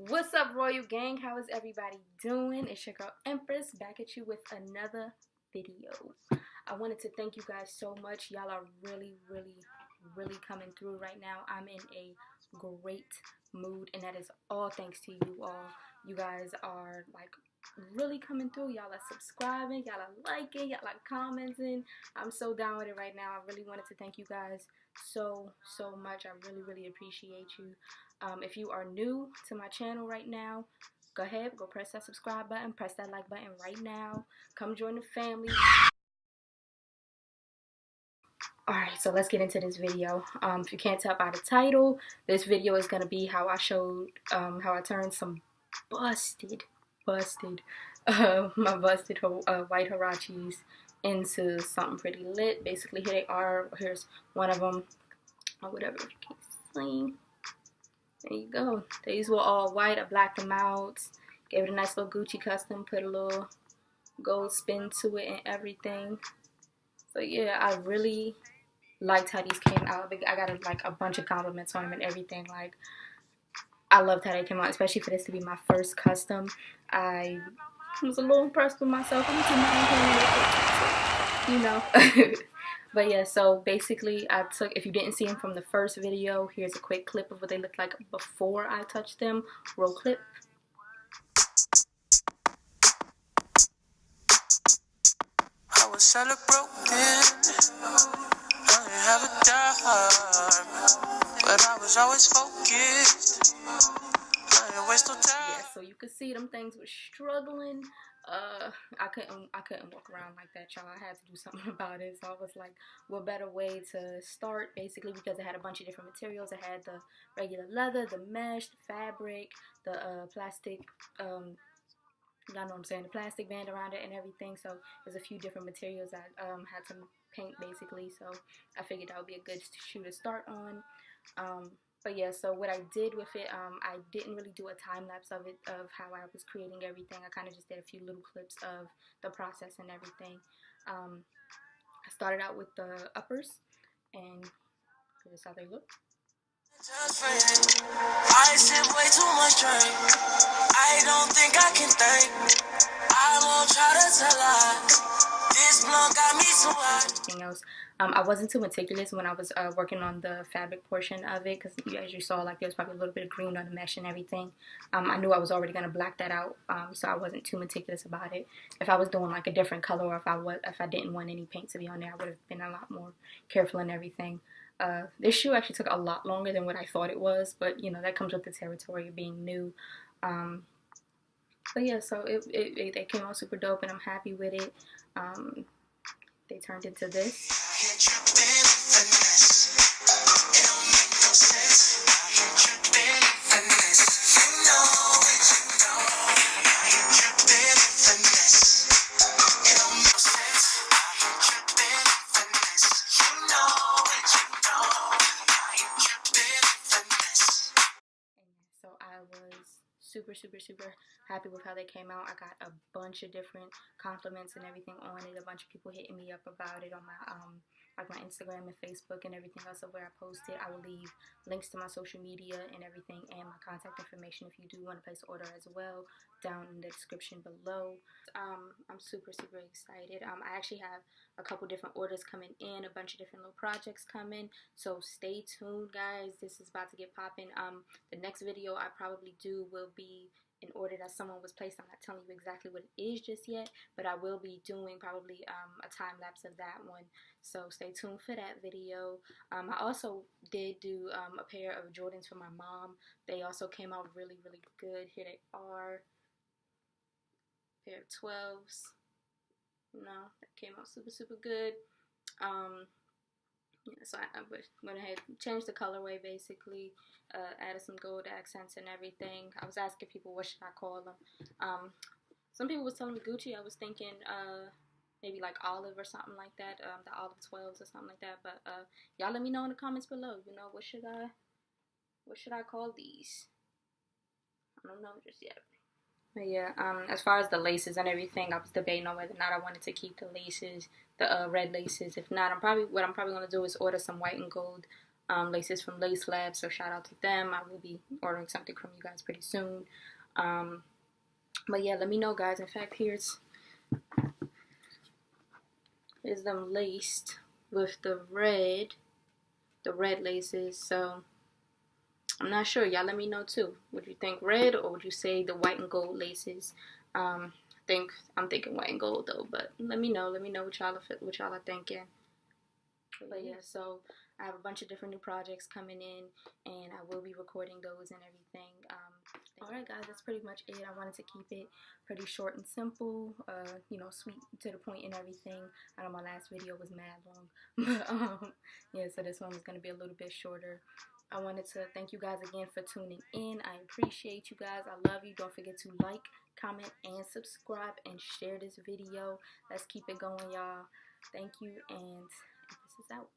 What's up, Royal Gang? How is everybody doing? It's your girl Empryss back at you with another video. I wanted to thank you guys so much. Y'all are really coming through right now. I'm in a great mood, and that is all thanks to you all. You guys are like really coming through. Y'all are subscribing, y'all are liking, y'all are commenting. I'm so down with it right now. I really wanted to thank you guys so much. I really appreciate you. If you are new to my channel right now, go ahead, go press that subscribe button, press that like button right now. Come join the family. Alright, so let's get into this video. If you can't tell by the title, this video is going to be how I showed, how I turned some busted my busted white huaraches into something pretty lit. Basically, here they are. Here's one of them, or whatever you can see. There you go. These were all white. I blacked them out. Gave it a nice little Gucci custom. Put a little gold spin to it and everything. So yeah, I really liked how these came out. I got like a bunch of compliments on them and everything. Like, I loved how they came out, especially for this to be my first custom. I was a little impressed with myself. I'm you know. But yeah, so basically I took, if you didn't see them from the first video, here's a quick clip of what they looked like before I touched them. Roll clip. I was hella broken, I didn't have a dime, but I was always focused, I didn't waste no time. Yeah, so you could see them things were struggling. I couldn't walk around like that, y'all. I had to do something about it. So I was like, what better way to start, basically, because it had a bunch of different materials. It had the regular leather, the mesh, the fabric, the plastic, y'all know what I'm saying, the plastic band around it and everything. So there's a few different materials I had to paint, basically. So I figured that would be a good shoe to start on. But yeah, so what I did with it, I didn't really do a time lapse of it, of how I was creating everything. I kind of just did a few little clips of the process and everything. I started out with the uppers, and here's how they look. I sip way too much drink, I don't think I can think, I won't try to tell lies. This blunt got me so high. Everything else, I wasn't too meticulous when I was working on the fabric portion of it, because as you saw, like, there was probably a little bit of green on the mesh and everything. I knew I was already gonna black that out, so I wasn't too meticulous about it. If I was doing like a different color, or if I didn't want any paint to be on there, I would have been a lot more careful and everything. This shoe actually took a lot longer than what I thought it was, but you know, that comes with the territory of being new. But yeah, so they came out super dope, and I'm happy with it. They turned into this. So I was super happy with how they came out. I got a bunch of different compliments and everything on it. A bunch of people hitting me up about it on my like my Instagram and Facebook and everything else of where I posted. I will leave links to my social media and everything, and my contact information if you do want to place an order as well, down in the description below. I'm super excited. I actually have a couple different orders coming in, a bunch of different little projects coming, so stay tuned, guys. This is about to get popping. The next video I probably do will be an order that someone was placed. I'm not telling you exactly what it is just yet, but I will be doing probably a time lapse of that one, so stay tuned for that video. I also did do a pair of Jordans for my mom. They also came out really good. Here they are, pair of 12s. No, that came out super good. Yeah, so I went ahead and changed the colorway, basically, added some gold accents and everything. I was asking people, what should I call them? Some people was telling me Gucci. I was thinking maybe like olive or something like that, the olive 12s or something like that. But y'all let me know in the comments below. You know, what should I call these? I don't know just yet. But yeah, as far as the laces and everything, I was debating on whether or not I wanted to keep the laces, the red laces. If not, what I'm probably gonna do is order some white and gold laces from LaceLab, so shout out to them. I will be ordering something from you guys pretty soon. But yeah, let me know, guys. In fact, here's them laced with the red laces. So I'm not sure. Y'all let me know too. Would you think red, or would you say the white and gold laces? I'm thinking white and gold though, but let me know. Let me know what y'all are thinking. But yeah, so I have a bunch of different new projects coming in, and I will be recording those and everything. Alright guys, that's pretty much it. I wanted to keep it pretty short and simple, you know, sweet to the point and everything. I know my last video was mad long, but yeah, so this one was going to be a little bit shorter. I wanted to thank you guys again for tuning in. I appreciate you guys. I love you. Don't forget to like, comment, and subscribe, and share this video. Let's keep it going, y'all. Thank you, and this is out.